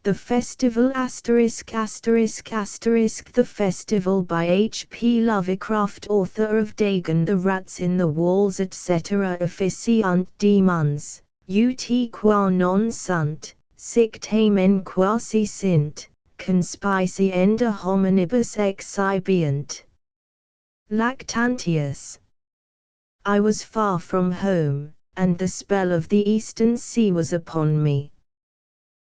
The Festival The Festival by H.P. Lovecraft, author of Dagon, the Rats in the Walls etc. Officiant demons, ut qua non sunt, sic tamen quasi sint, conspicienda hominibus exhibient. Lactantius. I was far from home, and the spell of the eastern sea was upon me.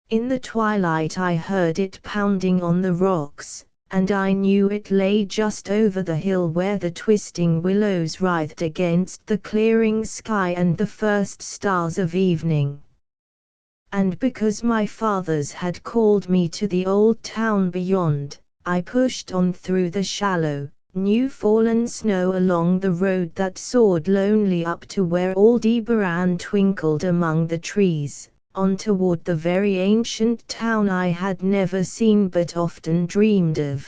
In the twilight I heard it pounding on the rocks, and I knew it lay just over the hill where the twisting willows writhed against the clearing sky and the first stars of evening. And because my fathers had called me to the old town beyond, I pushed on through the shallow, new-fallen snow along the road that soared lonely up to where Aldebaran twinkled among the trees, on toward the very ancient town I had never seen but often dreamed of.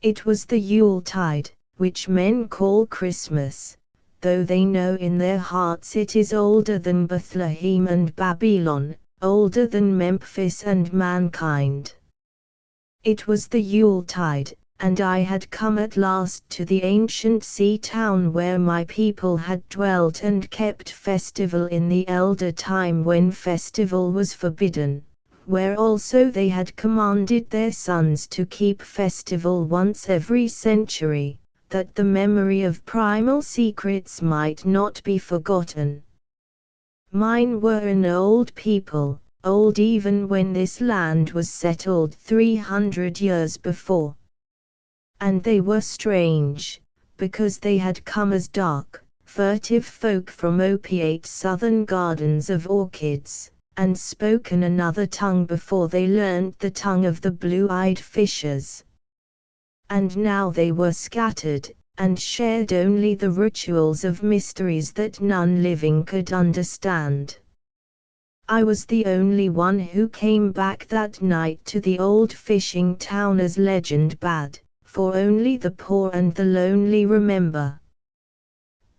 It was the Yuletide, which men call Christmas, though they know in their hearts it is older than Bethlehem and Babylon, older than Memphis and mankind. It was the Yuletide, and I had come at last to the ancient sea town where my people had dwelt and kept festival in the elder time when festival was forbidden, where also they had commanded their sons to keep festival once every century, that the memory of primal secrets might not be forgotten. Mine were an old people, old even when this land was settled 300 years before. And they were strange, because they had come as dark, furtive folk from opiate southern gardens of orchids, and spoken another tongue before they learned the tongue of the blue-eyed fishers. And now they were scattered, and shared only the rituals of mysteries that none living could understand. I was the only one who came back that night to the old fishing town as legend bade, for only the poor and the lonely remember.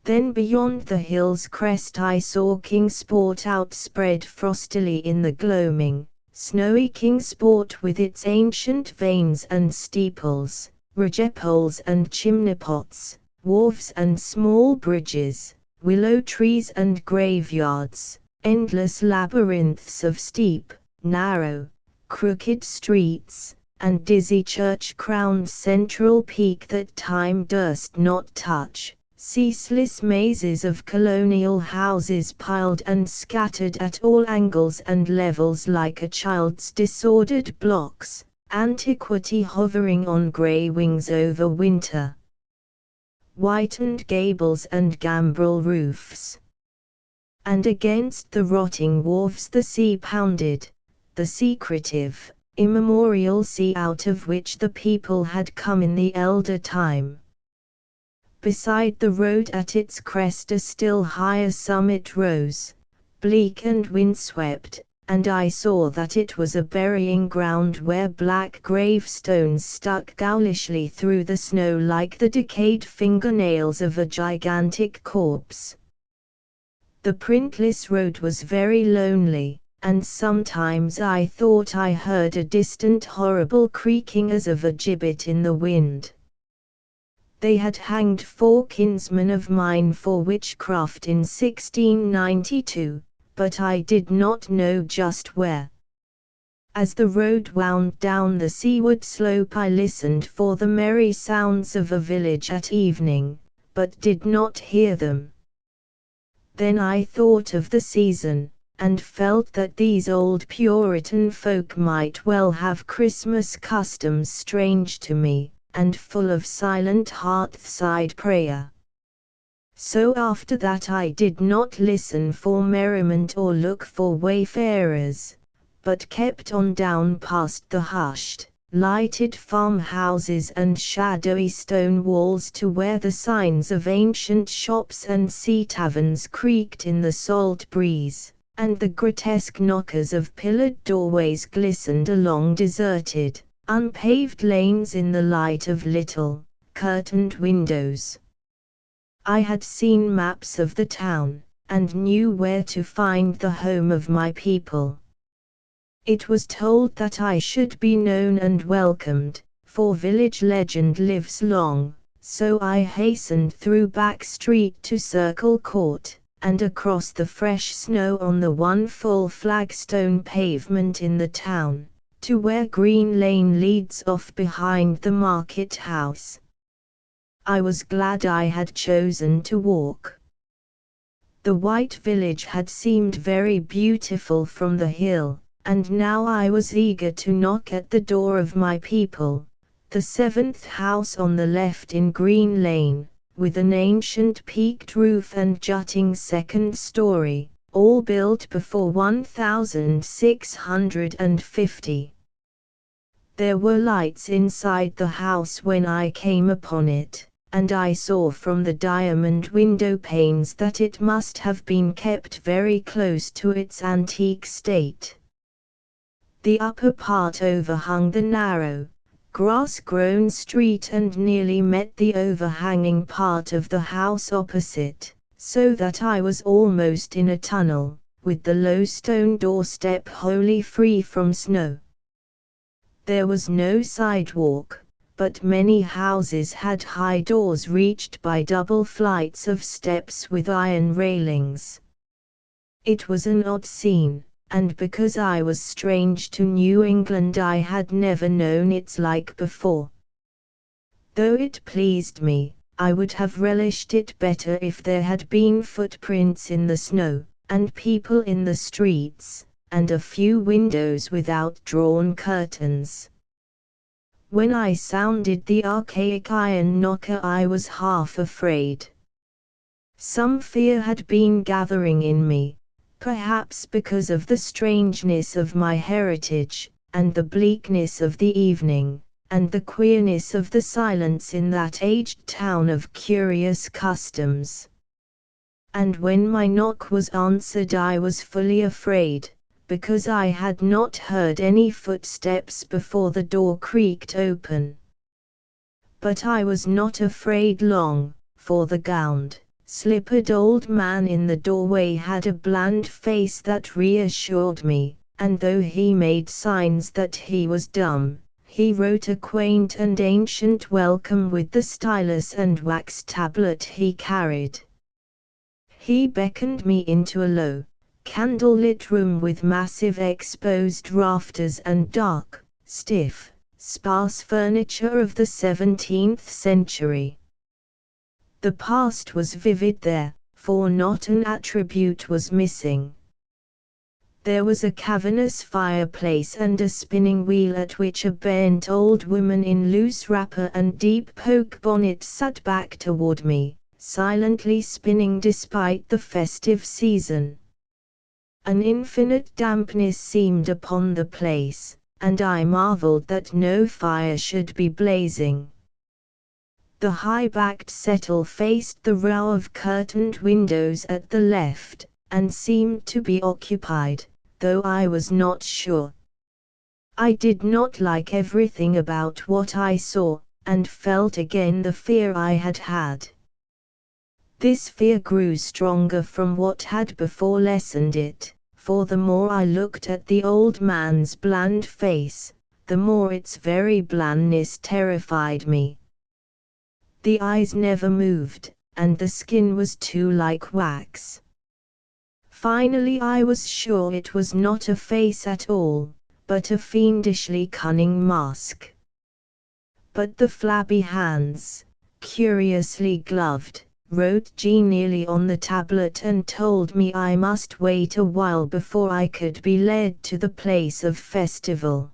Then beyond the hill's crest I saw Kingsport outspread frostily in the gloaming, snowy Kingsport with its ancient vanes and steeples, ridgepoles and chimney-pots, wharves and small bridges, willow trees and graveyards, endless labyrinths of steep, narrow, crooked streets, and dizzy church-crowned central peak that time durst not touch, ceaseless mazes of colonial houses piled and scattered at all angles and levels like a child's disordered blocks, antiquity hovering on grey wings over winter. Whitened gables and gambrel roofs. And against the rotting wharves the sea pounded, the secretive, immemorial sea out of which the people had come in the elder time. Beside the road at its crest a still higher summit rose, bleak and windswept, and I saw that it was a burying ground where black gravestones stuck ghostishly through the snow like the decayed fingernails of a gigantic corpse. The printless road was very lonely, and sometimes I thought I heard a distant horrible creaking as of a gibbet in the wind. They had hanged 4 kinsmen of mine for witchcraft in 1692, but I did not know just where. As the road wound down the seaward slope I listened for the merry sounds of a village at evening, but did not hear them. Then I thought of the season, and felt that these old Puritan folk might well have Christmas customs strange to me, and full of silent hearthside prayer. So after that I did not listen for merriment or look for wayfarers, but kept on down past the hushed, lighted farmhouses and shadowy stone walls to where the signs of ancient shops and sea taverns creaked in the salt breeze, and the grotesque knockers of pillared doorways glistened along deserted, unpaved lanes in the light of little, curtained windows. I had seen maps of the town, and knew where to find the home of my people. It was told that I should be known and welcomed, for village legend lives long, so I hastened through back street to Circle Court, and across the fresh snow on the one full flagstone pavement in the town, to where Green Lane leads off behind the market house. I was glad I had chosen to walk. The white village had seemed very beautiful from the hill, and now I was eager to knock at the door of my people, the seventh house on the left in Green Lane, with an ancient peaked roof and jutting second story, all built before 1650. There were lights inside the house when I came upon it, and I saw from the diamond window panes that it must have been kept very close to its antique state. The upper part overhung the narrow, grass-grown street and nearly met the overhanging part of the house opposite, so that I was almost in a tunnel, with the low stone doorstep wholly free from snow. There was no sidewalk, but many houses had high doors reached by double flights of steps with iron railings. It was an odd scene, and because I was strange to New England I had never known its like before. Though it pleased me, I would have relished it better if there had been footprints in the snow, and people in the streets, and a few windows without drawn curtains. When I sounded the archaic iron knocker I was half afraid. Some fear had been gathering in me, perhaps because of the strangeness of my heritage, and the bleakness of the evening, and the queerness of the silence in that aged town of curious customs. And when my knock was answered I was fully afraid, because I had not heard any footsteps before the door creaked open. But I was not afraid long, for the gowned, slippered old man in the doorway had a bland face that reassured me, and though he made signs that he was dumb, he wrote a quaint and ancient welcome with the stylus and wax tablet he carried. He beckoned me into a low, candle-lit room with massive exposed rafters and dark, stiff, sparse furniture of the 17th century. The past was vivid there, for not an attribute was missing. There was a cavernous fireplace and a spinning wheel at which a bent old woman in loose wrapper and deep poke bonnet sat back toward me, silently spinning despite the festive season. An infinite dampness seemed upon the place, and I marveled that no fire should be blazing. The high-backed settle faced the row of curtained windows at the left, and seemed to be occupied, though I was not sure. I did not like everything about what I saw, and felt again the fear I had had. This fear grew stronger from what had before lessened it, for the more I looked at the old man's bland face, the more its very blandness terrified me. The eyes never moved, and the skin was too like wax. Finally I was sure it was not a face at all, but a fiendishly cunning mask. But the flabby hands, curiously gloved, wrote genially on the tablet and told me I must wait a while before I could be led to the place of festival.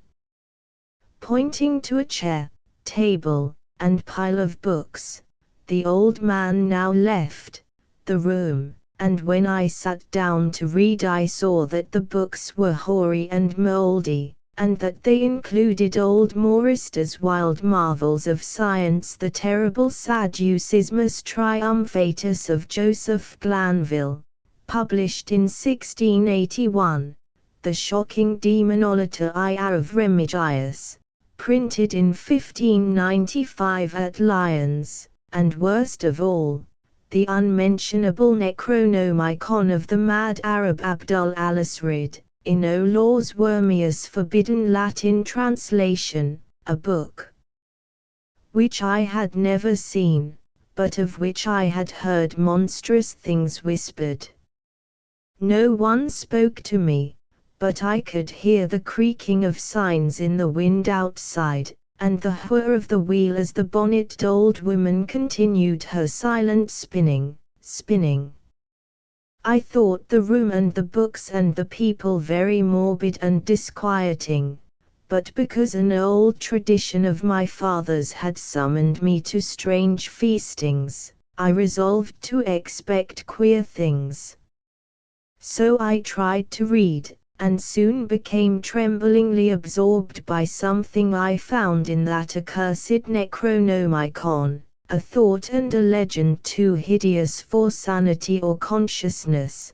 Pointing to a chair, table, and pile of books, the old man now left the room, and when I sat down to read I saw that the books were hoary and mouldy, and that they included old Maurister's wild marvels of science, the terrible Sadducismus Triumphatus of Joseph Glanville, published in 1681, the shocking Demonologia of Remigius, printed in 1595 at Lyons, and worst of all, the unmentionable Necronomicon of the mad Arab Abdul al-Asrid, in O Laws Wormius forbidden Latin translation, a book which I had never seen, but of which I had heard monstrous things whispered. No one spoke to me, but I could hear the creaking of signs in the wind outside, and the whir of the wheel as the bonneted old woman continued her silent spinning. I thought the room and the books and the people very morbid and disquieting, but because an old tradition of my father's had summoned me to strange feastings, I resolved to expect queer things. So I tried to read, and soon became tremblingly absorbed by something I found in that accursed Necronomicon, a thought and a legend too hideous for sanity or consciousness.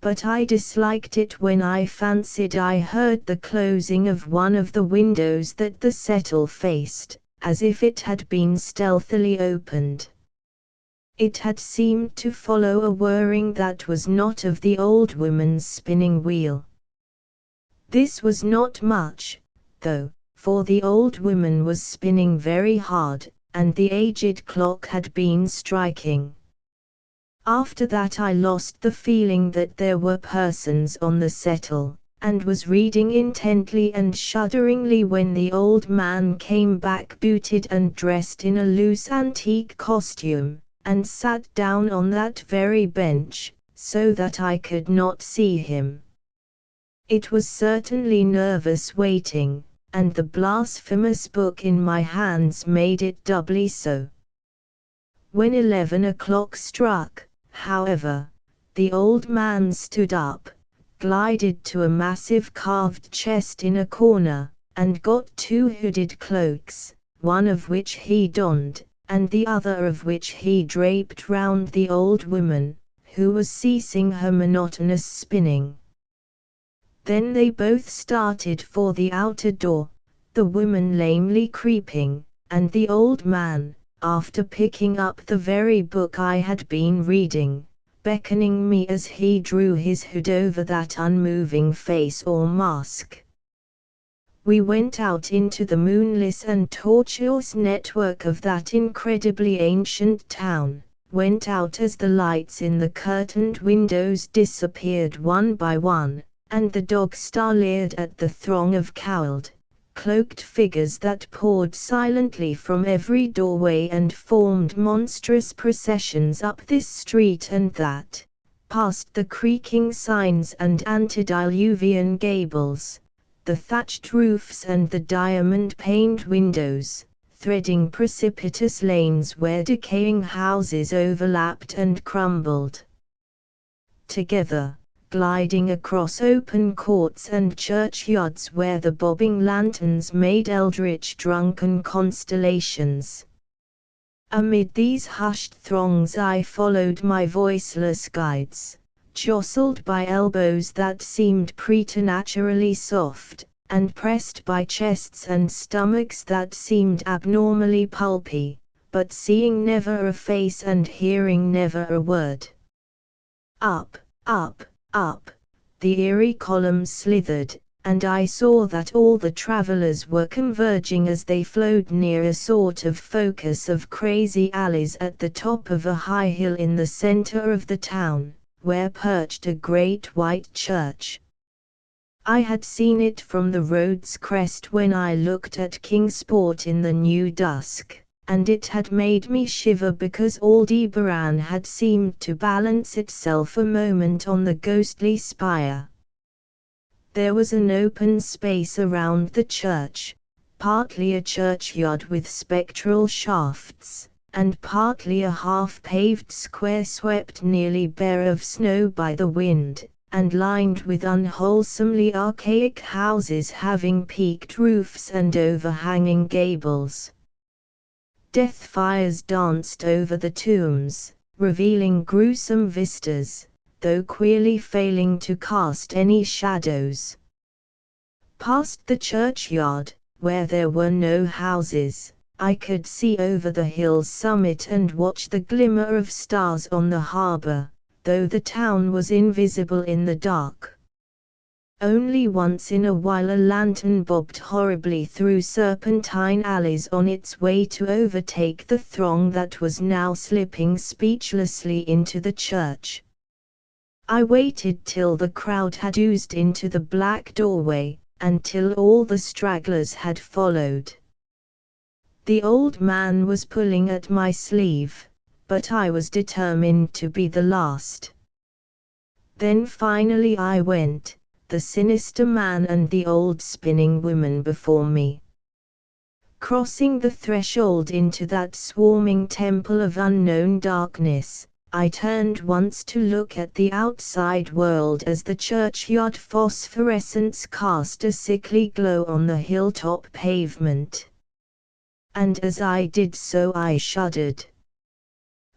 But I disliked it when I fancied I heard the closing of one of the windows that the settle faced, as if it had been stealthily opened. It had seemed to follow a whirring that was not of the old woman's spinning wheel. This was not much, though, for the old woman was spinning very hard, and the aged clock had been striking. After that I lost the feeling that there were persons on the settle, and was reading intently and shudderingly when the old man came back booted and dressed in a loose antique costume, and sat down on that very bench, so that I could not see him. It was certainly nervous waiting, and the blasphemous book in my hands made it doubly so. When 11 o'clock struck, however, the old man stood up, glided to a massive carved chest in a corner, and got 2 hooded cloaks, one of which he donned, and the other of which he draped round the old woman, who was ceasing her monotonous spinning. Then they both started for the outer door, the woman lamely creeping, and the old man, after picking up the very book I had been reading, beckoning me as he drew his hood over that unmoving face or mask. We went out into the moonless and tortuous network of that incredibly ancient town, went out as the lights in the curtained windows disappeared one by one, and the dog star leered at the throng of cowled, cloaked figures that poured silently from every doorway and formed monstrous processions up this street and that, past the creaking signs and antediluvian gables, the thatched roofs and the diamond-paned windows, threading precipitous lanes where decaying houses overlapped and crumbled together, gliding across open courts and churchyards where the bobbing lanterns made eldritch drunken constellations. Amid these hushed throngs I followed my voiceless guides, jostled by elbows that seemed preternaturally soft, and pressed by chests and stomachs that seemed abnormally pulpy, but seeing never a face and hearing never a word. Up, the eerie columns slithered, and I saw that all the travelers were converging as they flowed near a sort of focus of crazy alleys at the top of a high hill in the center of the town, where perched a great white church. I had seen it from the road's crest when I looked at Kingsport in the new dusk, and it had made me shiver because Aldebaran had seemed to balance itself a moment on the ghostly spire. There was an open space around the church, partly a churchyard with spectral shafts, and partly a half-paved square swept nearly bare of snow by the wind, and lined with unwholesomely archaic houses having peaked roofs and overhanging gables. Death fires danced over the tombs, revealing gruesome vistas, though queerly failing to cast any shadows. Past the churchyard, where there were no houses, I could see over the hill's summit and watch the glimmer of stars on the harbor, though the town was invisible in the dark. Only once in a while a lantern bobbed horribly through serpentine alleys on its way to overtake the throng that was now slipping speechlessly into the church. I waited till the crowd had oozed into the black doorway, and till all the stragglers had followed. The old man was pulling at my sleeve, but I was determined to be the last. Then finally I went, the sinister man and the old spinning woman before me. Crossing the threshold into that swarming temple of unknown darkness, I turned once to look at the outside world as the churchyard phosphorescence cast a sickly glow on the hilltop pavement. And as I did so I shuddered.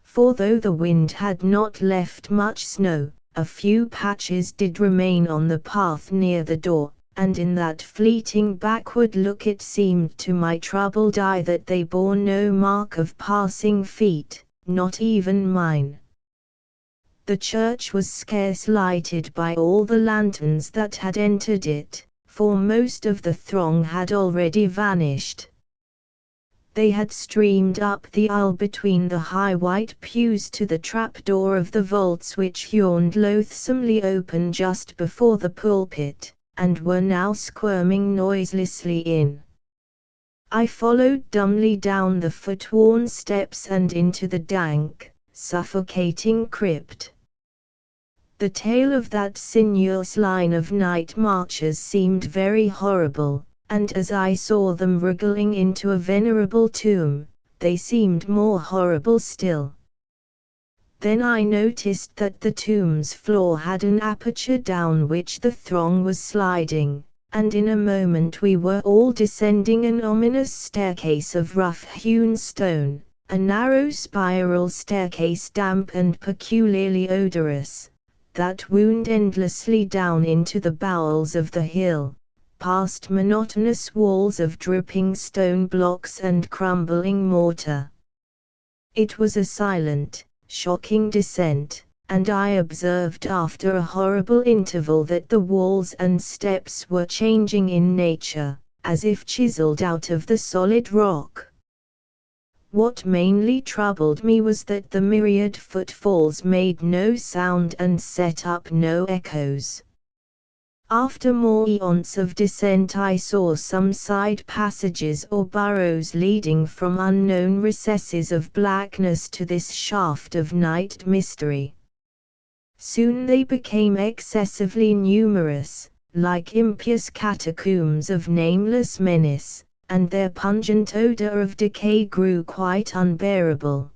For though the wind had not left much snow, a few patches did remain on the path near the door, and in that fleeting backward look it seemed to my troubled eye that they bore no mark of passing feet, not even mine. The church was scarce lighted by all the lanterns that had entered it, for most of the throng had already vanished. They had streamed up the aisle between the high white pews to the trapdoor of the vaults which yawned loathsomely open just before the pulpit, and were now squirming noiselessly in. I followed dumbly down the foot-worn steps and into the dank, suffocating crypt. The tale of that sinuous line of night marchers seemed very horrible, and as I saw them wriggling into a venerable tomb, they seemed more horrible still. Then I noticed that the tomb's floor had an aperture down which the throng was sliding, and in a moment we were all descending an ominous staircase of rough-hewn stone, a narrow spiral staircase damp and peculiarly odorous, that wound endlessly down into the bowels of the hill, past monotonous walls of dripping stone blocks and crumbling mortar. It was a silent, shocking descent, and I observed after a horrible interval that the walls and steps were changing in nature, as if chiseled out of the solid rock. What mainly troubled me was that the myriad footfalls made no sound and set up no echoes. After more eons of descent I saw some side passages or burrows leading from unknown recesses of blackness to this shaft of night mystery. Soon they became excessively numerous, like impious catacombs of nameless menace, and their pungent odor of decay grew quite unbearable.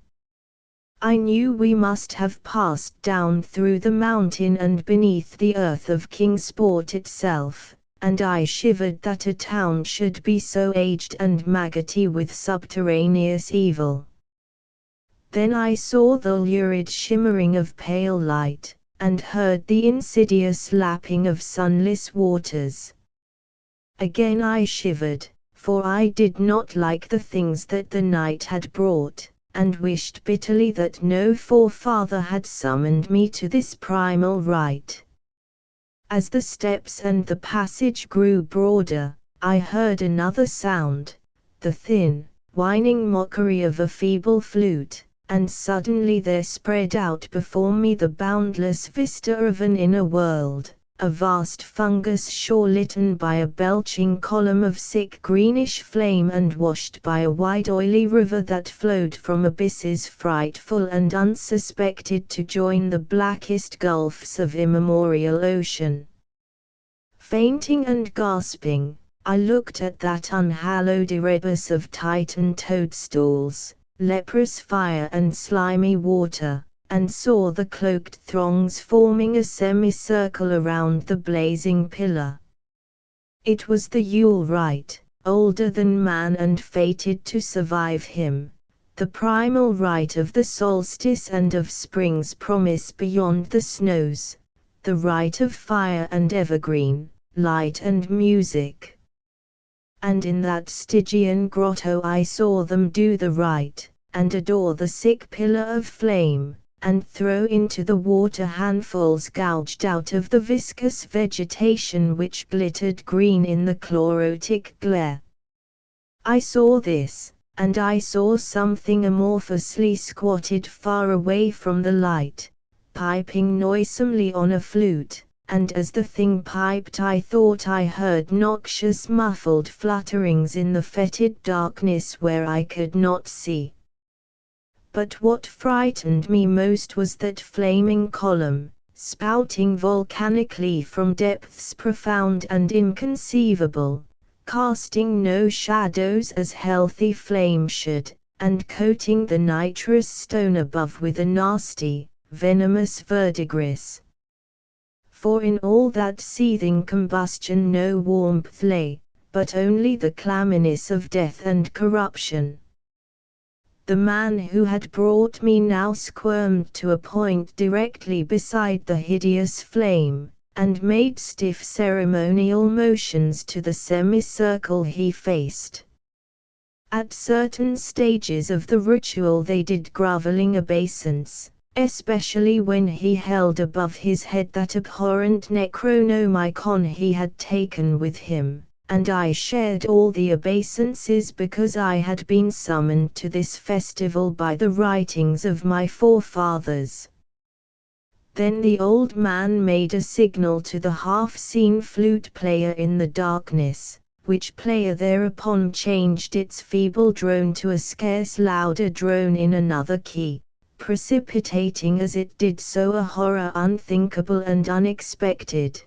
I knew we must have passed down through the mountain and beneath the earth of Kingsport itself, and I shivered that a town should be so aged and maggoty with subterraneous evil. Then I saw the lurid shimmering of pale light, and heard the insidious lapping of sunless waters. Again I shivered, for I did not like the things that the night had brought, and wished bitterly that no forefather had summoned me to this primal rite. As the steps and the passage grew broader, I heard another sound, the thin, whining mockery of a feeble flute, and suddenly there spread out before me the boundless vista of an inner world, a vast fungus shore litten by a belching column of sick greenish flame and washed by a wide oily river that flowed from abysses frightful and unsuspected to join the blackest gulfs of immemorial ocean. Fainting and gasping, I looked at that unhallowed Erebus of Titan toadstools, leprous fire and slimy water, and saw the cloaked throngs forming a semicircle around the blazing pillar. It was the Yule rite, older than man and fated to survive him, the primal rite of the solstice and of spring's promise beyond the snows, the rite of fire and evergreen, light and music. And in that Stygian grotto I saw them do the rite, and adore the sick pillar of flame, and throw into the water handfuls gouged out of the viscous vegetation which glittered green in the chlorotic glare. I saw this, and I saw something amorphously squatted far away from the light, piping noisomely on a flute, and as the thing piped I thought I heard noxious muffled flutterings in the fetid darkness where I could not see. But what frightened me most was that flaming column, spouting volcanically from depths profound and inconceivable, casting no shadows as healthy flame should, and coating the nitrous stone above with a nasty, venomous verdigris. For in all that seething combustion no warmth lay, but only the clamminess of death and corruption. The man who had brought me now squirmed to a point directly beside the hideous flame, and made stiff ceremonial motions to the semicircle he faced. At certain stages of the ritual they did grovelling obeisance, especially when he held above his head that abhorrent Necronomicon he had taken with him, and I shared all the obeisances because I had been summoned to this festival by the writings of my forefathers. Then the old man made a signal to the half-seen flute player in the darkness, which player thereupon changed its feeble drone to a scarce louder drone in another key, precipitating as it did so a horror unthinkable and unexpected.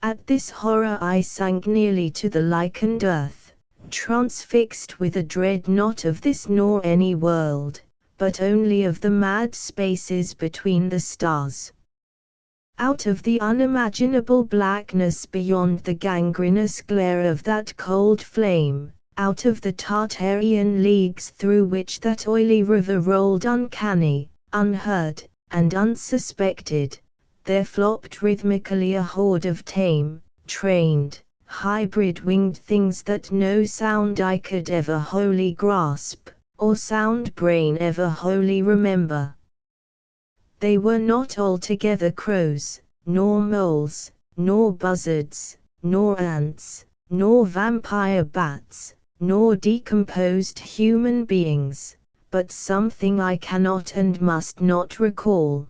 At this horror I sank nearly to the lichened earth, transfixed with a dread not of this nor any world, but only of the mad spaces between the stars. Out of the unimaginable blackness beyond the gangrenous glare of that cold flame, out of the Tartarian leagues through which that oily river rolled uncanny, unheard, and unsuspected, there flopped rhythmically a horde of tame, trained, hybrid winged things that no sound eye could ever wholly grasp, or sound brain ever wholly remember. They were not altogether crows, nor moles, nor buzzards, nor ants, nor vampire bats, nor decomposed human beings, but something I cannot and must not recall.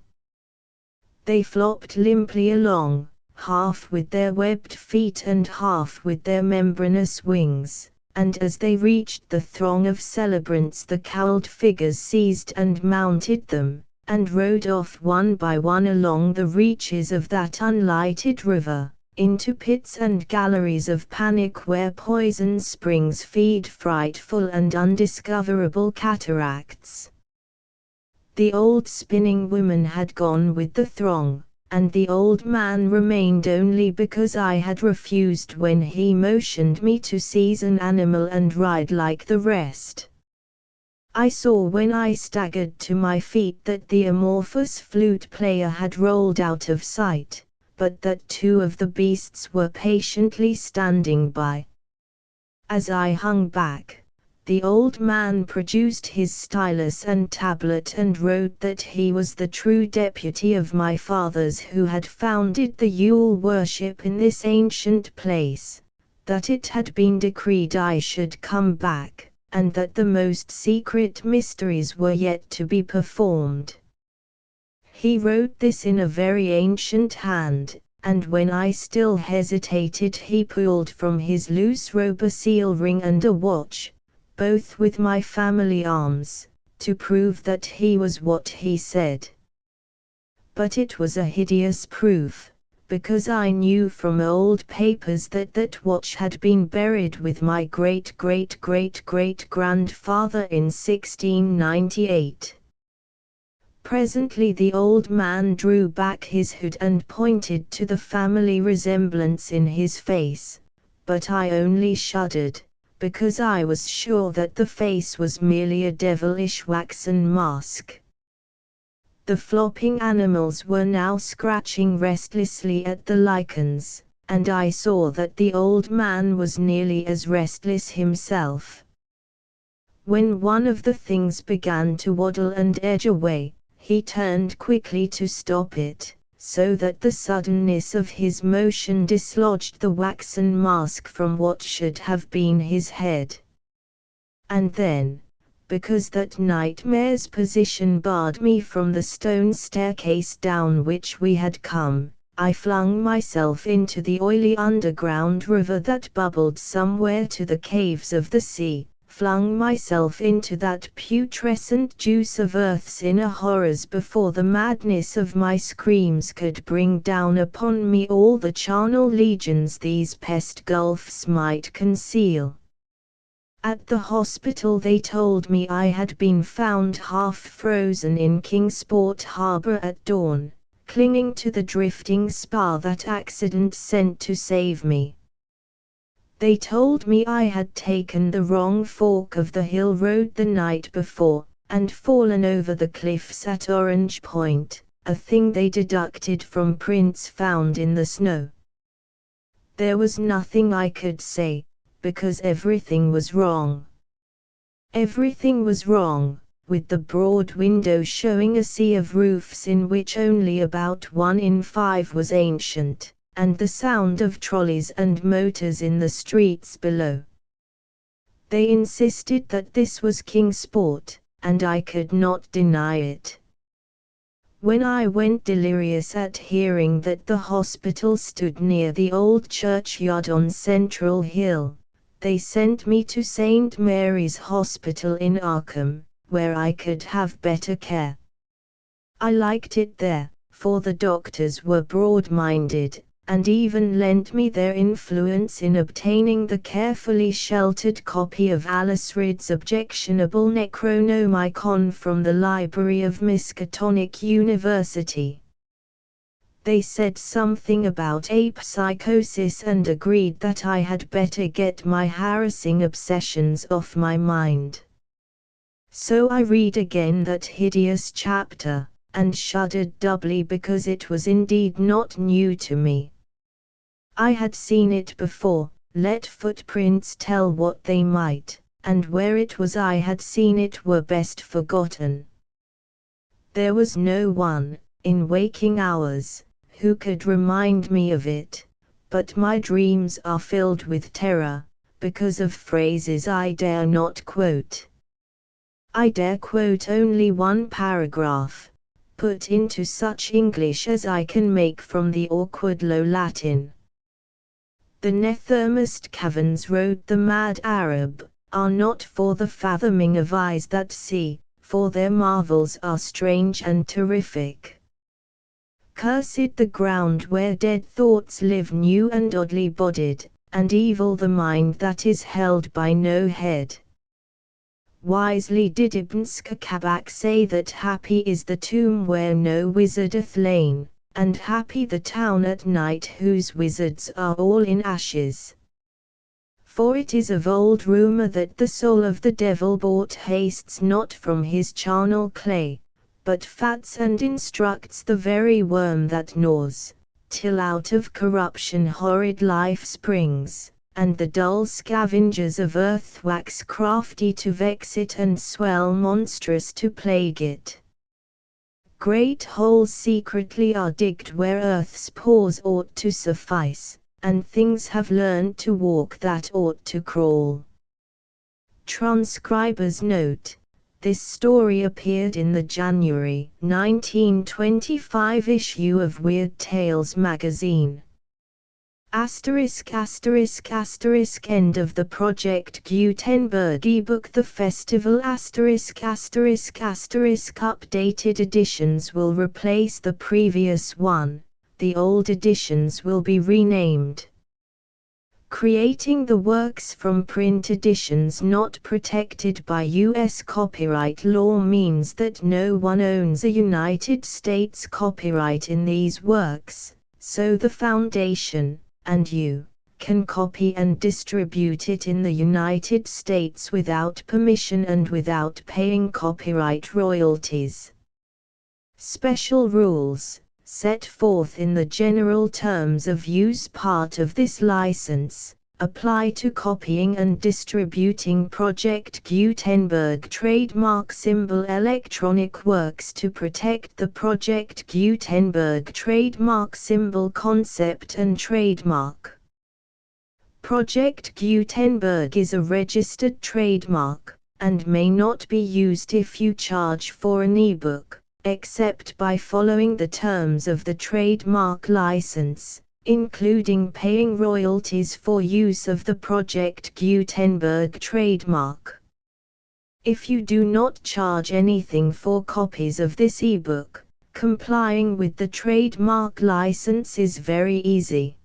They flopped limply along, half with their webbed feet and half with their membranous wings, and as they reached the throng of celebrants the cowled figures seized and mounted them, and rode off one by one along the reaches of that unlighted river, into pits and galleries of panic where poison springs feed frightful and undiscoverable cataracts. The old spinning woman had gone with the throng, and the old man remained only because I had refused when he motioned me to seize an animal and ride like the rest. I saw when I staggered to my feet that the amorphous flute player had rolled out of sight, but that two of the beasts were patiently standing by. As I hung back, the old man produced his stylus and tablet and wrote that he was the true deputy of my fathers who had founded the Yule worship in this ancient place, that it had been decreed I should come back, and that the most secret mysteries were yet to be performed. He wrote this in a very ancient hand, and when I still hesitated he pulled from his loose robe a seal ring and a watch, both with my family arms, to prove that he was what he said. But it was a hideous proof, because I knew from old papers that that watch had been buried with my great-great-great-great-grandfather in 1698. Presently the old man drew back his hood and pointed to the family resemblance in his face, but I only shuddered, because I was sure that the face was merely a devilish waxen mask. The flopping animals were now scratching restlessly at the lichens, and I saw that the old man was nearly as restless himself. When one of the things began to waddle and edge away, he turned quickly to stop it, so that the suddenness of his motion dislodged the waxen mask from what should have been his head. And then, because that nightmare's position barred me from the stone staircase down which we had come, I flung myself into the oily underground river that bubbled somewhere to the caves of the sea, flung myself into that putrescent juice of earth's inner horrors before the madness of my screams could bring down upon me all the charnel legions these pest gulfs might conceal. At the hospital they told me I had been found half frozen in Kingsport Harbour at dawn, clinging to the drifting spar that accident sent to save me. They told me I had taken the wrong fork of the hill road the night before, and fallen over the cliffs at Orange Point, a thing they deducted from prints found in the snow. There was nothing I could say, because everything was wrong. Everything was wrong, with the broad window showing a sea of roofs in which only about 1 in 5 was ancient, and the sound of trolleys and motors in the streets below. They insisted that this was Kingsport, and I could not deny it. When I went delirious at hearing that the hospital stood near the old churchyard on Central Hill, they sent me to St. Mary's Hospital in Arkham, where I could have better care. I liked it there, for the doctors were broad-minded, and even lent me their influence in obtaining the carefully sheltered copy of Alice Reed's objectionable Necronomicon from the library of Miskatonic University. They said something about ape psychosis and agreed that I had better get my harassing obsessions off my mind. So I read again that hideous chapter, and shuddered doubly because it was indeed not new to me. I had seen it before, let footprints tell what they might, and where it was I had seen it were best forgotten. There was no one, in waking hours, who could remind me of it, but my dreams are filled with terror, because of phrases I dare not quote. I dare quote only one paragraph, put into such English as I can make from the awkward Low Latin. The nethermost caverns, wrote the mad Arab, are not for the fathoming of eyes that see, for their marvels are strange and terrific. Cursed the ground where dead thoughts live, new and oddly bodied, and evil the mind that is held by no head. Wisely did Ibn Skakabak say that happy is the tomb where no wizard hath lain, and happy the town at night whose wizards are all in ashes. For it is of old rumour that the soul of the devil-bought hastes not from his charnel clay, but fats and instructs the very worm that gnaws, till out of corruption horrid life springs, and the dull scavengers of earth wax crafty to vex it and swell monstrous to plague it. Great holes secretly are digged where earth's pores ought to suffice, and things have learned to walk that ought to crawl. Transcriber's note: this story appeared in the January 1925 issue of Weird Tales magazine. ****** End of the Project Gutenberg ebook. The festival ****** updated editions will replace the previous one, the old editions will be renamed. Creating the works from print editions not protected by U.S. copyright law means that no one owns a United States copyright in these works, so the Foundation, and you, can copy and distribute it in the United States without permission and without paying copyright royalties. Special rules, set forth in the general terms of use part of this license, apply to copying and distributing Project Gutenberg trademark symbol electronic works to protect the Project Gutenberg trademark symbol concept and trademark. Project Gutenberg is a registered trademark, and may not be used if you charge for an ebook, except by following the terms of the trademark license, including paying royalties for use of the Project Gutenberg trademark. If you do not charge anything for copies of this ebook, complying with the trademark license is very easy.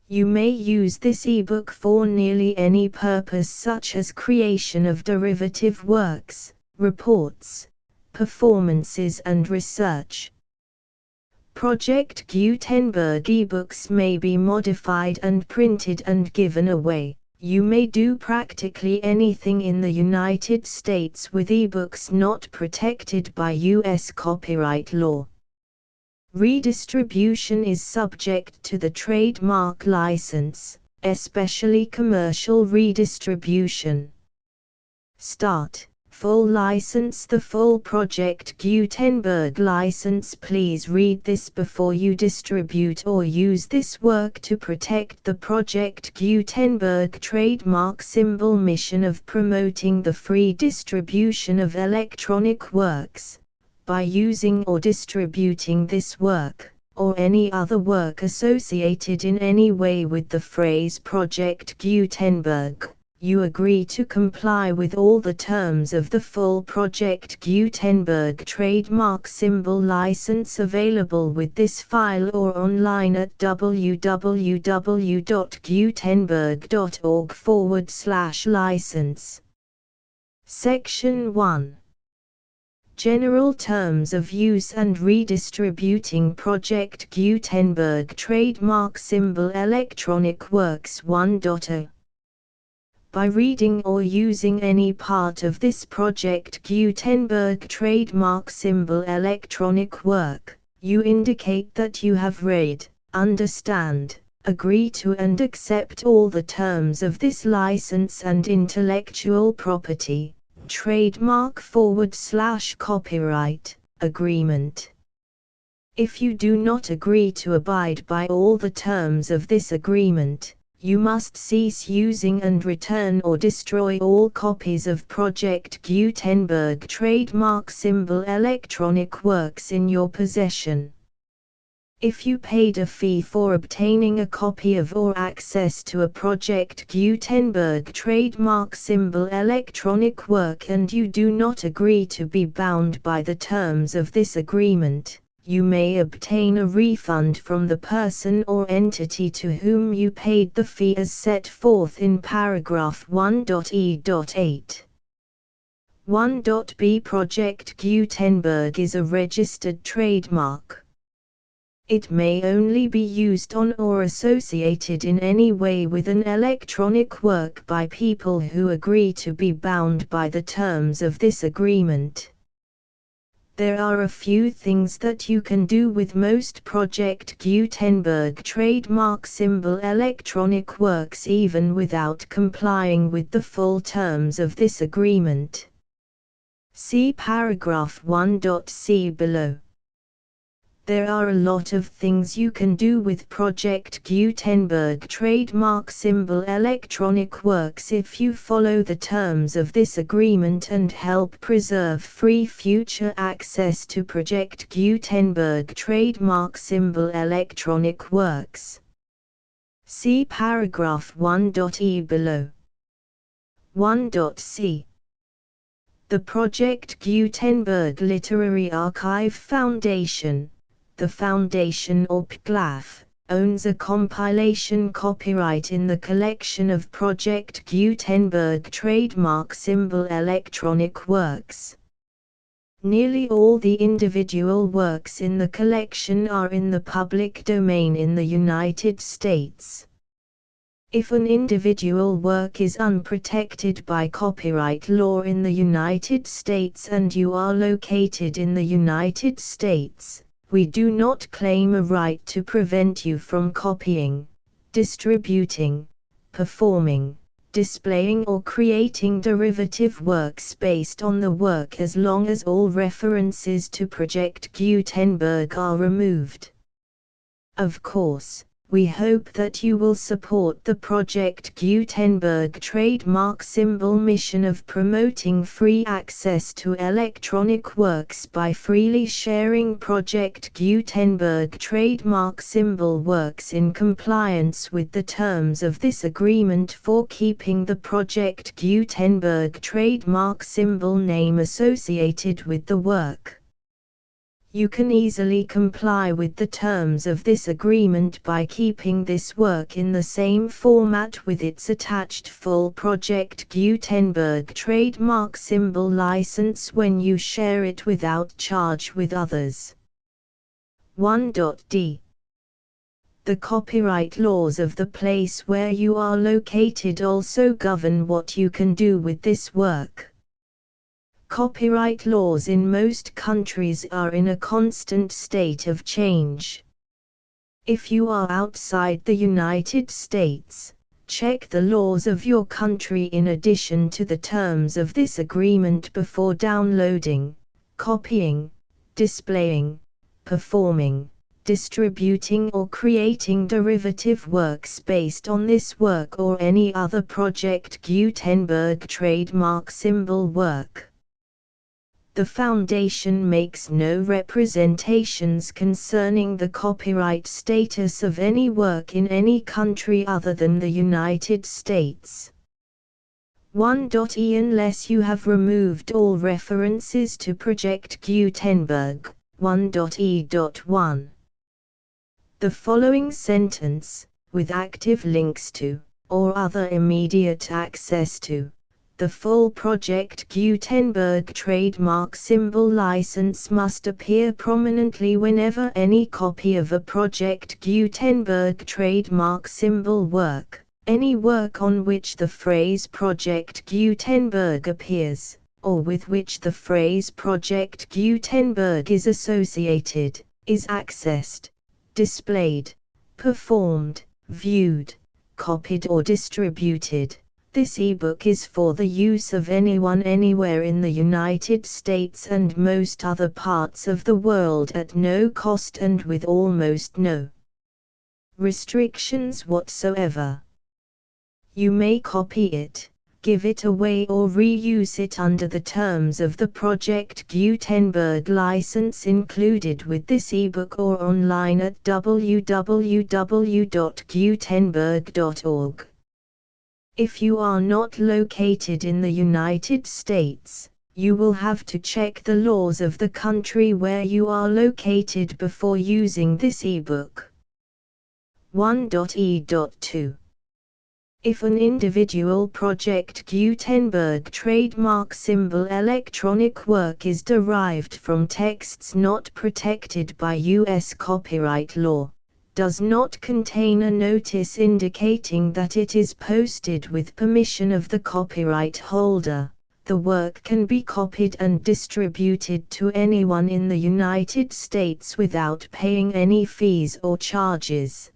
You may use this ebook for nearly any purpose, such as creation of derivative works, reports, performances and research. Project Gutenberg ebooks may be modified and printed and given away. You may do practically anything in the United States with ebooks not protected by U.S. copyright law. Redistribution is subject to the trademark license, especially commercial redistribution. Start. Full license. The full Project Gutenberg license. Please read this before you distribute or use this work to protect the Project Gutenberg trademark symbol mission of promoting the free distribution of electronic works, by using or distributing this work, or any other work associated in any way with the phrase Project Gutenberg. You agree to comply with all the terms of the full Project Gutenberg trademark symbol license available with this file or online at www.gutenberg.org/license. Section 1. General Terms of Use and Redistributing Project Gutenberg Trademark Symbol Electronic Works 1.0. By reading or using any part of this Project Gutenberg trademark symbol electronic work, you indicate that you have read, understand, agree to and accept all the terms of this license and intellectual property, trademark/copyright, agreement. If you do not agree to abide by all the terms of this agreement, you must cease using and return or destroy all copies of Project Gutenberg trademark symbol electronic works in your possession. If you paid a fee for obtaining a copy of or access to a Project Gutenberg trademark symbol electronic work and you do not agree to be bound by the terms of this agreement, you may obtain a refund from the person or entity to whom you paid the fee as set forth in paragraph 1.e.8. 1.b. Project Gutenberg is a registered trademark. It may only be used on or associated in any way with an electronic work by people who agree to be bound by the terms of this agreement. There are a few things that you can do with most Project Gutenberg trademark symbol electronic works even without complying with the full terms of this agreement. See paragraph 1.c below. There are a lot of things you can do with Project Gutenberg trademark symbol electronic works if you follow the terms of this agreement and help preserve free future access to Project Gutenberg trademark symbol electronic works. See paragraph 1.e below. 1.c. The Project Gutenberg Literary Archive Foundation, the Foundation or PGLAF, owns a compilation copyright in the collection of Project Gutenberg trademark symbol electronic works. Nearly all the individual works in the collection are in the public domain in the United States. If an individual work is unprotected by copyright law in the United States and you are located in the United States, we do not claim a right to prevent you from copying, distributing, performing, displaying or creating derivative works based on the work as long as all references to Project Gutenberg are removed. Of course, we hope that you will support the Project Gutenberg trademark symbol mission of promoting free access to electronic works by freely sharing Project Gutenberg trademark symbol works in compliance with the terms of this agreement for keeping the Project Gutenberg trademark symbol name associated with the work. You can easily comply with the terms of this agreement by keeping this work in the same format with its attached full Project Gutenberg trademark symbol license when you share it without charge with others. 1.d. The copyright laws of the place where you are located also govern what you can do with this work. Copyright laws in most countries are in a constant state of change. If you are outside the United States, check the laws of your country in addition to the terms of this agreement before downloading, copying, displaying, performing, distributing or creating derivative works based on this work or any other Project Gutenberg trademark symbol work. The Foundation makes no representations concerning the copyright status of any work in any country other than the United States. 1.e. Unless you have removed all references to Project Gutenberg, 1.e.1. The following sentence, with active links to, or other immediate access to, the full Project Gutenberg trademark symbol license must appear prominently whenever any copy of a Project Gutenberg trademark symbol work, any work on which the phrase Project Gutenberg appears, or with which the phrase Project Gutenberg is associated, is accessed, displayed, performed, viewed, copied or distributed. This ebook is for the use of anyone anywhere in the United States and most other parts of the world at no cost and with almost no restrictions whatsoever. You may copy it, give it away or reuse it under the terms of the Project Gutenberg license included with this ebook or online at www.gutenberg.org. If you are not located in the United States, you will have to check the laws of the country where you are located before using this ebook. 1.e.2. If an individual Project Gutenberg trademark symbol electronic work is derived from texts not protected by U.S. copyright law, does not contain a notice indicating that it is posted with permission of the copyright holder, the work can be copied and distributed to anyone in the United States without paying any fees or charges.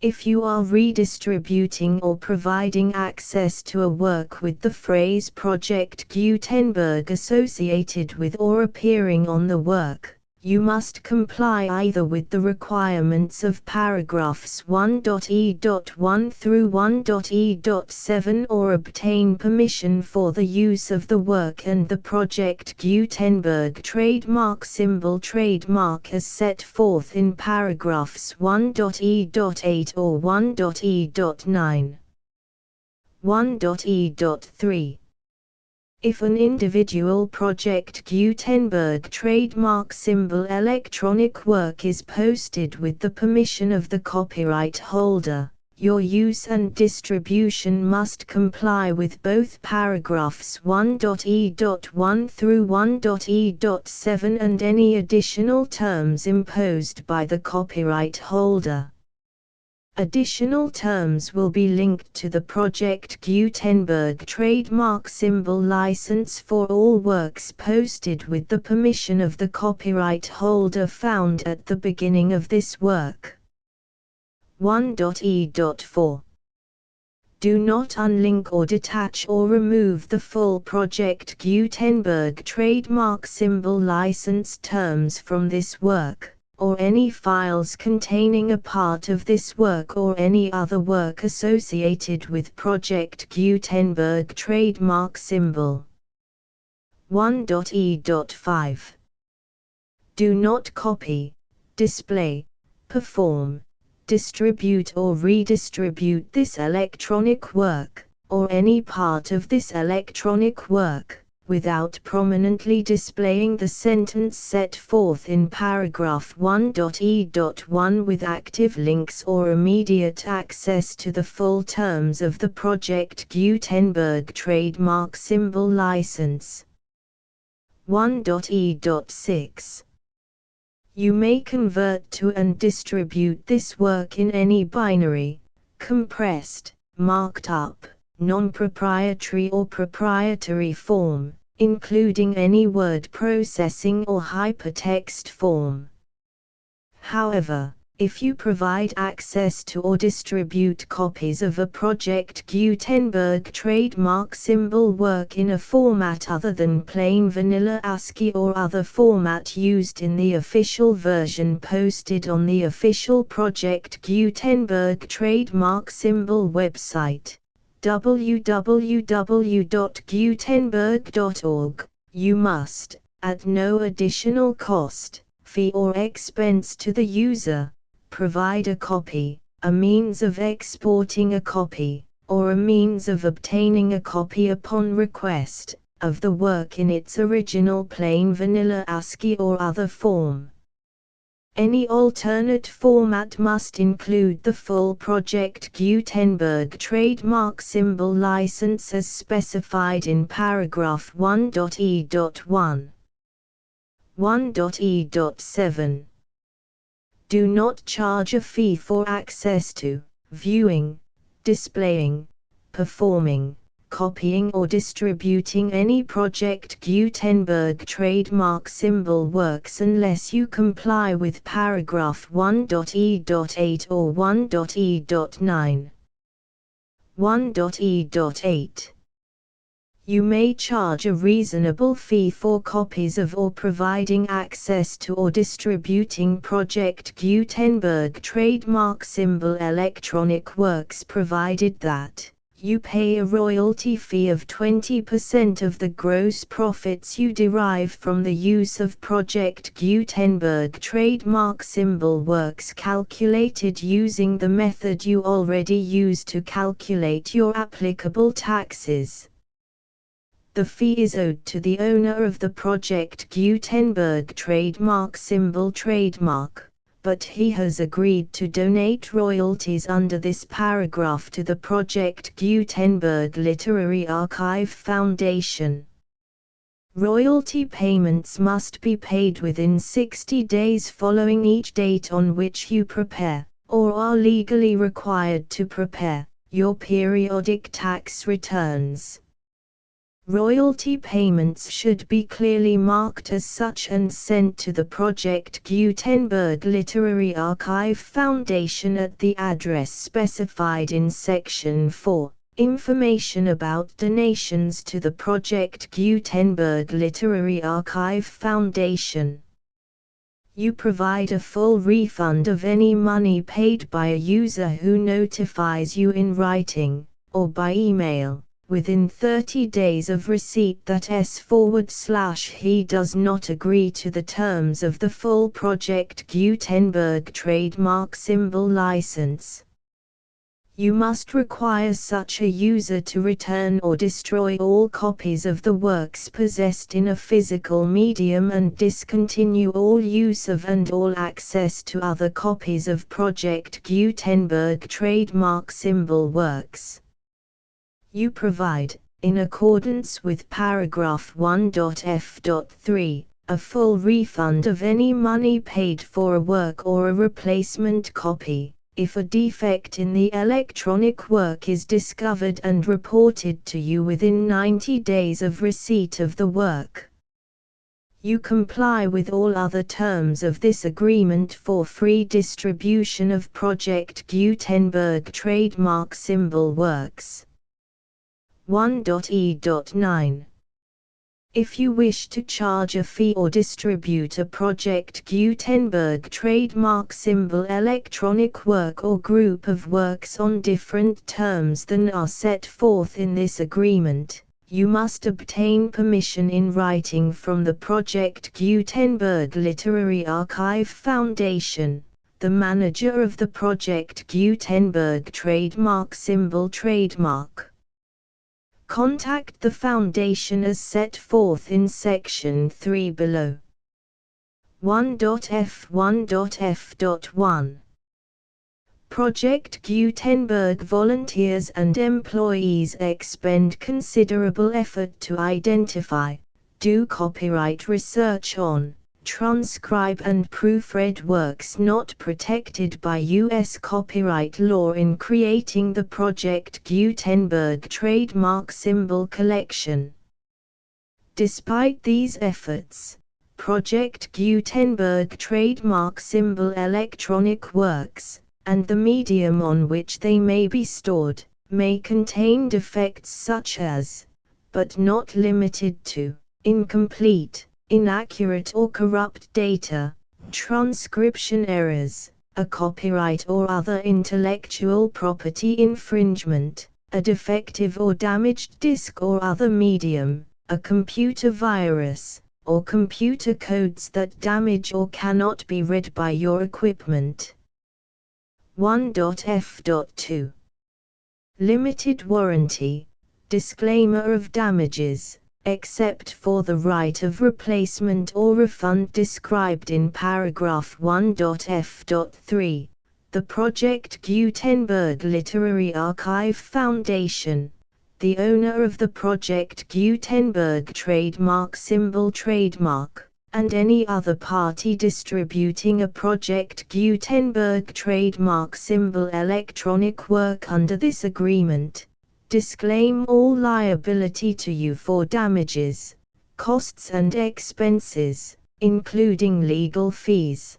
If you are redistributing or providing access to a work with the phrase Project Gutenberg associated with or appearing on the work, you must comply either with the requirements of paragraphs 1.e.1 through 1.e.7 or obtain permission for the use of the work and the Project Gutenberg trademark symbol trademark as set forth in paragraphs 1.e.8 or 1.e.9. 1.e.3. If an individual Project Gutenberg trademark symbol electronic work is posted with the permission of the copyright holder, your use and distribution must comply with both paragraphs 1.e.1 through 1.e.7 and any additional terms imposed by the copyright holder. Additional terms will be linked to the Project Gutenberg trademark symbol license for all works posted with the permission of the copyright holder found at the beginning of this work. 1.e.4 Do not unlink or detach or remove the full Project Gutenberg trademark symbol license terms from this work, or any files containing a part of this work or any other work associated with Project Gutenberg trademark symbol. 1.e.5. Do not copy, display, perform, distribute or redistribute this electronic work, or any part of this electronic work, without prominently displaying the sentence set forth in paragraph 1.e.1 with active links or immediate access to the full terms of the Project Gutenberg trademark symbol license. 1.e.6. You may convert to and distribute this work in any binary, compressed, marked up, non-proprietary or proprietary form, including any word processing or hypertext form. However, if you provide access to or distribute copies of a Project Gutenberg trademark symbol work in a format other than plain vanilla ASCII or other format used in the official version posted on the official Project Gutenberg trademark symbol website, www.gutenberg.org, you must, at no additional cost, fee or expense to the user, provide a copy, a means of exporting a copy, or a means of obtaining a copy upon request, of the work in its original plain vanilla ASCII or other form. Any alternate format must include the full Project Gutenberg trademark symbol license as specified in paragraph 1.e.1. 1.e.7. Do not charge a fee for access to, viewing, displaying, performing, copying or distributing any Project Gutenberg trademark symbol works unless you comply with paragraph 1.e.8 or 1.e.9. 1.e.8. You may charge a reasonable fee for copies of or providing access to or distributing Project Gutenberg trademark symbol electronic works provided that you pay a royalty fee of 20% of the gross profits you derive from the use of Project Gutenberg trademark symbol works calculated using the method you already use to calculate your applicable taxes. The fee is owed to the owner of the Project Gutenberg trademark symbol trademark, but he has agreed to donate royalties under this paragraph to the Project Gutenberg Literary Archive Foundation. Royalty payments must be paid within 60 days following each date on which you prepare, or are legally required to prepare, your periodic tax returns. Royalty payments should be clearly marked as such and sent to the Project Gutenberg Literary Archive Foundation at the address specified in Section 4, Information about donations to the Project Gutenberg Literary Archive Foundation. You provide a full refund of any money paid by a user who notifies you in writing, or by email, within 30 days of receipt that he does not agree to the terms of the full Project Gutenberg trademark symbol license. You must require such a user to return or destroy all copies of the works possessed in a physical medium and discontinue all use of and all access to other copies of Project Gutenberg trademark symbol works. You provide, in accordance with paragraph 1.f.3, a full refund of any money paid for a work or a replacement copy, if a defect in the electronic work is discovered and reported to you within 90 days of receipt of the work. You comply with all other terms of this agreement for free distribution of Project Gutenberg trademark symbol works. 1.e.9. If you wish to charge a fee or distribute a Project Gutenberg trademark symbol electronic work or group of works on different terms than are set forth in this agreement, you must obtain permission in writing from the Project Gutenberg Literary Archive Foundation, the manager of the Project Gutenberg trademark symbol trademark. Contact the Foundation as set forth in Section 3 below. 1.f1.f.1 Project Gutenberg volunteers and employees expend considerable effort to identify, do copyright research on, transcribe and proofread works not protected by U.S. copyright law in creating the Project Gutenberg trademark symbol collection. Despite these efforts, Project Gutenberg trademark symbol electronic works, and the medium on which they may be stored, may contain defects such as, but not limited to, incomplete, inaccurate or corrupt data, transcription errors, a copyright or other intellectual property infringement, a defective or damaged disk or other medium, a computer virus, or computer codes that damage or cannot be read by your equipment. 1.f.2 Limited warranty, disclaimer of damages, except for the right of replacement or refund described in paragraph 1.f.3, the Project Gutenberg Literary Archive Foundation, the owner of the Project Gutenberg trademark symbol trademark, and any other party distributing a Project Gutenberg trademark symbol electronic work under this agreement, disclaim all liability to you for damages, costs and expenses, including legal fees.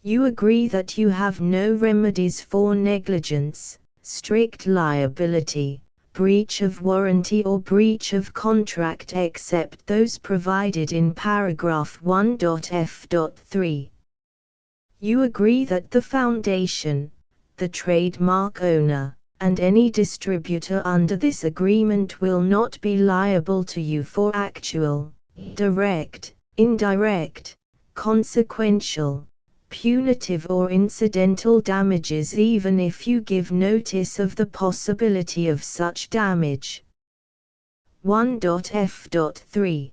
You agree that you have no remedies for negligence, strict liability, breach of warranty or breach of contract except those provided in paragraph 1.f.3. You agree that the Foundation, the trademark owner, and any distributor under this agreement will not be liable to you for actual, direct, indirect, consequential, punitive or incidental damages even if you give notice of the possibility of such damage. 1.f.3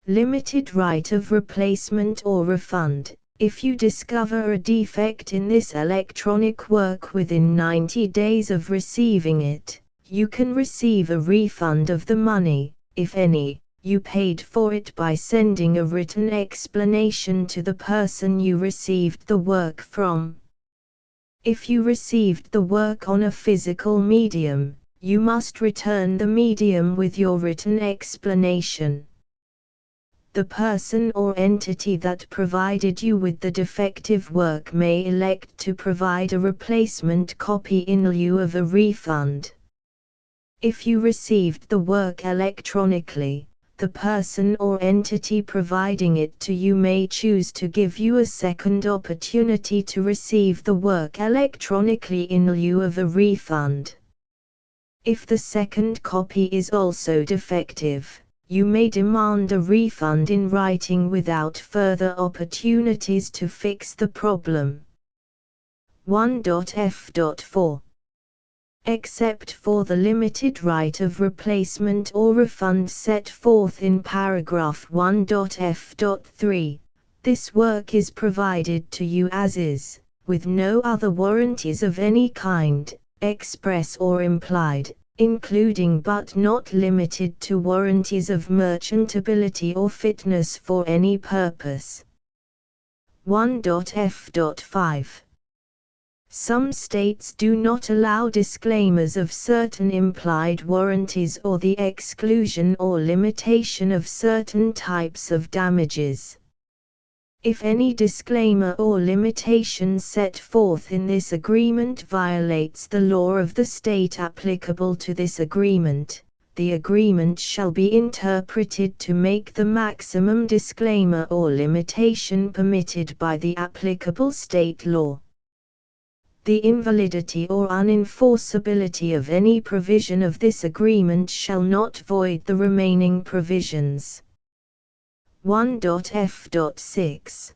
Limited right of replacement or refund. If you discover a defect in this electronic work within 90 days of receiving it, you can receive a refund of the money, if any, you paid for it by sending a written explanation to the person you received the work from. If you received the work on a physical medium, you must return the medium with your written explanation. The person or entity that provided you with the defective work may elect to provide a replacement copy in lieu of a refund. If you received the work electronically, the person or entity providing it to you may choose to give you a second opportunity to receive the work electronically in lieu of a refund. If the second copy is also defective, you may demand a refund in writing without further opportunities to fix the problem. 1.f.4 Except for the limited right of replacement or refund set forth in paragraph 1.f.3, this work is provided to you as is, with no other warranties of any kind, express or implied, including but not limited to warranties of merchantability or fitness for any purpose. 1.f.5 Some states do not allow disclaimers of certain implied warranties or the exclusion or limitation of certain types of damages. If any disclaimer or limitation set forth in this agreement violates the law of the state applicable to this agreement, the agreement shall be interpreted to make the maximum disclaimer or limitation permitted by the applicable state law. The invalidity or unenforceability of any provision of this agreement shall not void the remaining provisions. 1.f.6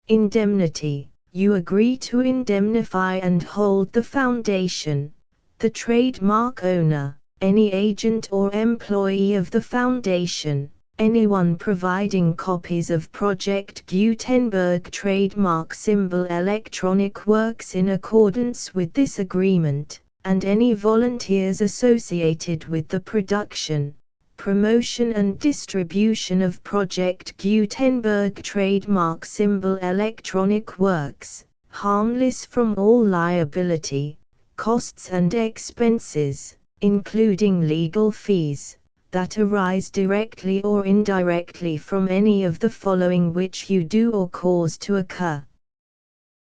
Indemnity. You agree to indemnify and hold the foundation, the trademark owner, any agent or employee of the foundation, anyone providing copies of Project Gutenberg trademark symbol electronic works in accordance with this agreement, and any volunteers associated with the production, promotion and distribution of Project Gutenberg trademark symbol electronic works, harmless from all liability, costs and expenses, including legal fees, that arise directly or indirectly from any of the following which you do or cause to occur.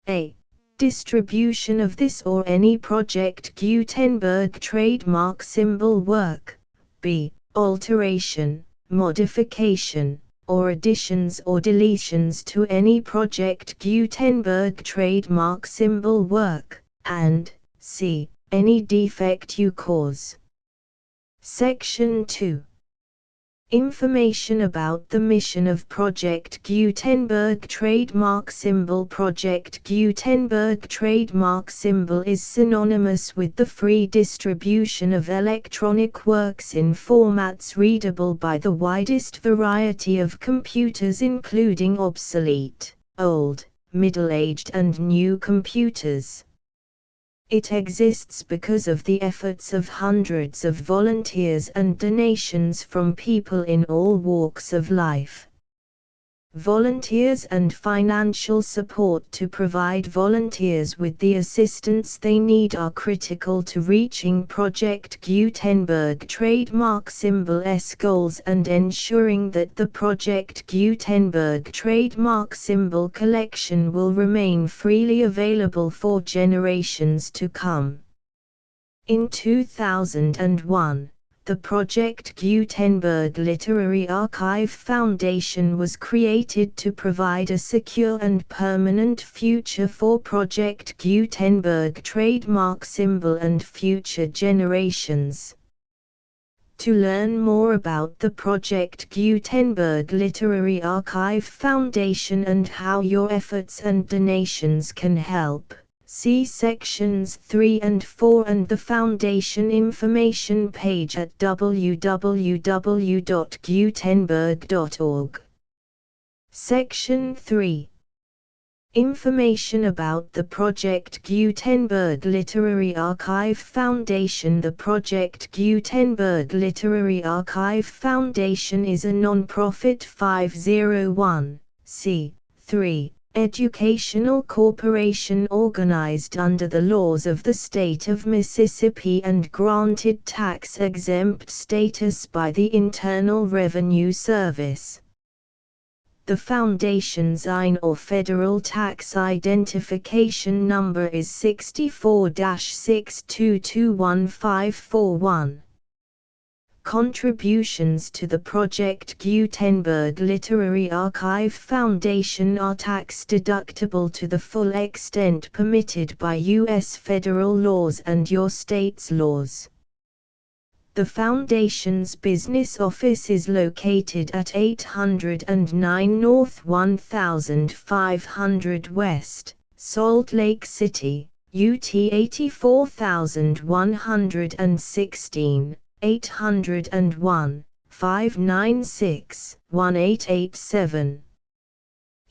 A. Distribution of this or any Project Gutenberg trademark symbol work. B. Alteration, modification, or additions or deletions to any Project Gutenberg trademark symbol work, and C. Any defect you cause. Section 2. Information about the mission of Project Gutenberg trademark symbol. Project Gutenberg trademark symbol is synonymous with the free distribution of electronic works in formats readable by the widest variety of computers, including obsolete, old, middle-aged and new computers. It exists because of the efforts of hundreds of volunteers and donations from people in all walks of life. Volunteers and financial support to provide volunteers with the assistance they need are critical to reaching Project Gutenberg trademark symbol's goals and ensuring that the Project Gutenberg trademark symbol collection will remain freely available for generations to come. In 2001, the Project Gutenberg Literary Archive Foundation was created to provide a secure and permanent future for Project Gutenberg trademark symbol and future generations. To learn more about the Project Gutenberg Literary Archive Foundation and how your efforts and donations can help, see sections 3 and 4 and the Foundation information page at www.gutenberg.org. Section 3. Information about the Project Gutenberg Literary Archive Foundation. The Project Gutenberg Literary Archive Foundation is a non-profit 501(c)(3) educational corporation organized under the laws of the state of Mississippi and granted tax-exempt status by the Internal Revenue Service. The Foundation's IN or Federal Tax Identification Number is 64-6221541. Contributions to the Project Gutenberg Literary Archive Foundation are tax-deductible to the full extent permitted by U.S. federal laws and your state's laws. The Foundation's business office is located at 809 North 1500 West, Salt Lake City, UT 84116, 801-596-1887.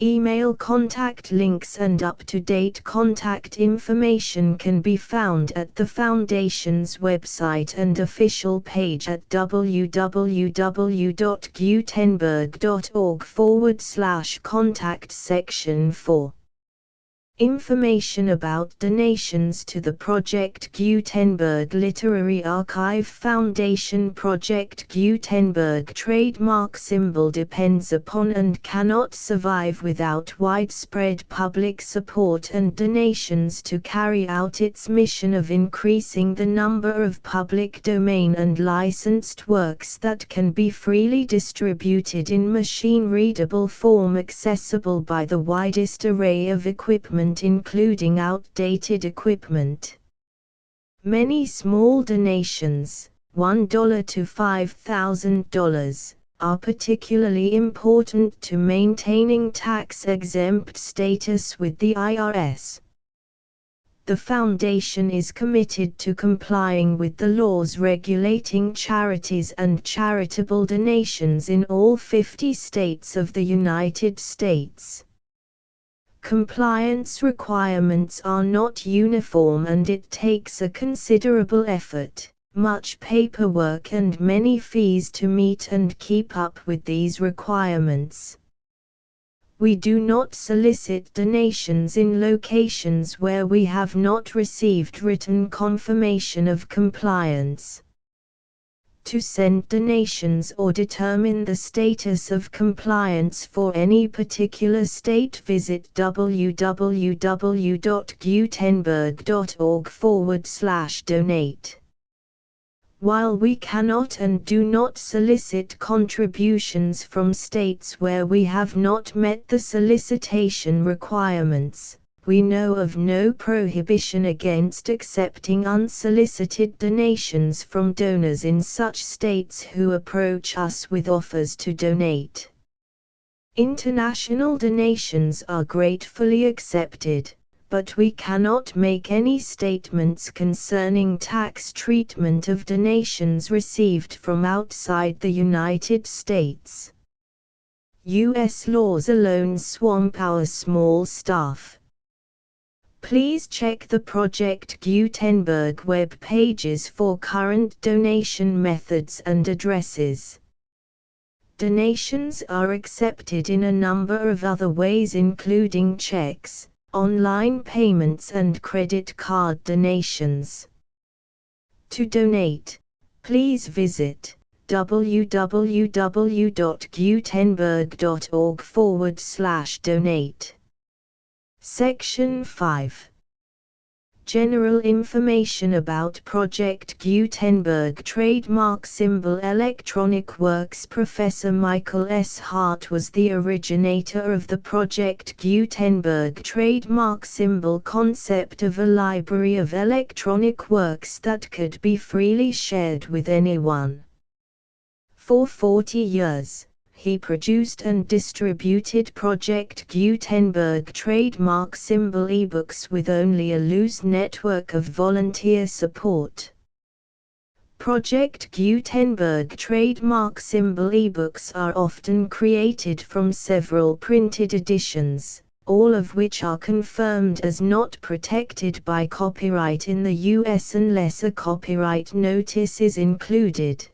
Email contact links and up-to-date contact information can be found at the Foundation's website and official page at www.gutenberg.org/contact section 4. Information about donations to the Project Gutenberg Literary Archive Foundation. Project Gutenberg trademark symbol depends upon and cannot survive without widespread public support and donations to carry out its mission of increasing the number of public domain and licensed works that can be freely distributed in machine-readable form accessible by the widest array of equipment including outdated equipment. Many small donations, $1 to $5,000, are particularly important to maintaining tax-exempt status with the IRS. The Foundation is committed to complying with the laws regulating charities and charitable donations in all 50 states of the United States. Compliance requirements are not uniform and it takes a considerable effort, much paperwork and many fees to meet and keep up with these requirements. We do not solicit donations in locations where we have not received written confirmation of compliance. To send donations or determine the status of compliance for any particular state, visit www.gutenberg.org/donate. While we cannot and do not solicit contributions from states where we have not met the solicitation requirements, we know of no prohibition against accepting unsolicited donations from donors in such states who approach us with offers to donate. International donations are gratefully accepted, but we cannot make any statements concerning tax treatment of donations received from outside the United States. U.S. laws alone swamp our small staff. Please check the Project Gutenberg web pages for current donation methods and addresses. Donations are accepted in a number of other ways including checks, online payments and credit card donations. To donate, please visit www.gutenberg.org/donate. Section 5. General information about Project Gutenberg trademark symbol electronic works. Professor Michael S. Hart was the originator of the Project Gutenberg trademark symbol concept of a library of electronic works that could be freely shared with anyone. For 40 years, he produced and distributed Project Gutenberg trademark symbol ebooks with only a loose network of volunteer support. Project Gutenberg trademark symbol ebooks are often created from several printed editions, all of which are confirmed as not protected by copyright in the US unless a copyright notice is included.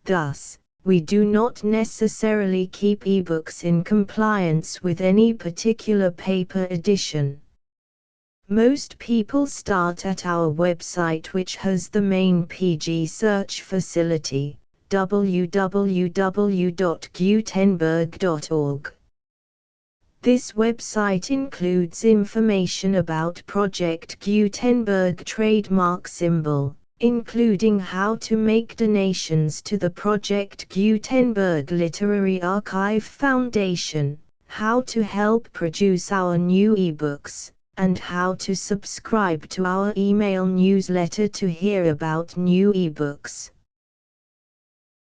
Thus, we do not necessarily keep ebooks in compliance with any particular paper edition. Most people start at our website, which has the main PG search facility, www.gutenberg.org. This website includes information about Project Gutenberg trademark symbol, including how to make donations to the Project Gutenberg Literary Archive Foundation, how to help produce our new ebooks, and how to subscribe to our email newsletter to hear about new ebooks.